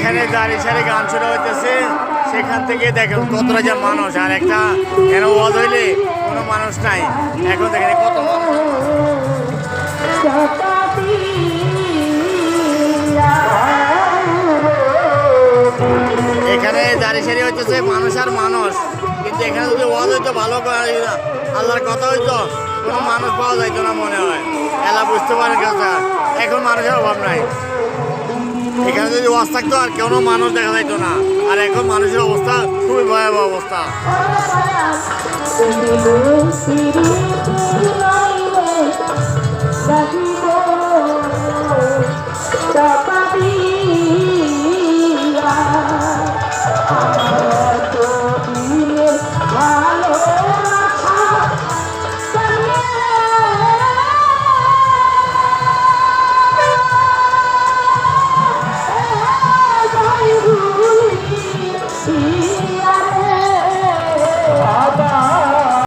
এখানে দাঁড়িয়ে সারি গান শুরু হইতেছে, সেখান থেকে দেখেন কত হাজার মানুষ। আর একটা কেন ওয়াজ হইলে কোনো মানুষ নাই, এখন দেখেন কত মানুষ। এখানে দাঁড়িয়ে সারি হইতেছে মানুষ আর মানুষ, কিন্তু এখানে যদি ওয়াজ হইতো ভালো করে আল্লাহর কথা হইতো কোনো মানুষ পাওয়া যাইতো না মনে হয়। এলা বুঝতে পারেন কথা, এখন মানুষের অভাব নাই। এখানে যদি ওয়াজ থাকতো আর কোনো মানুষ দেখা যাইতো না, আর এখন মানুষের অবস্থা খুবই ভয়াবহ অবস্থা।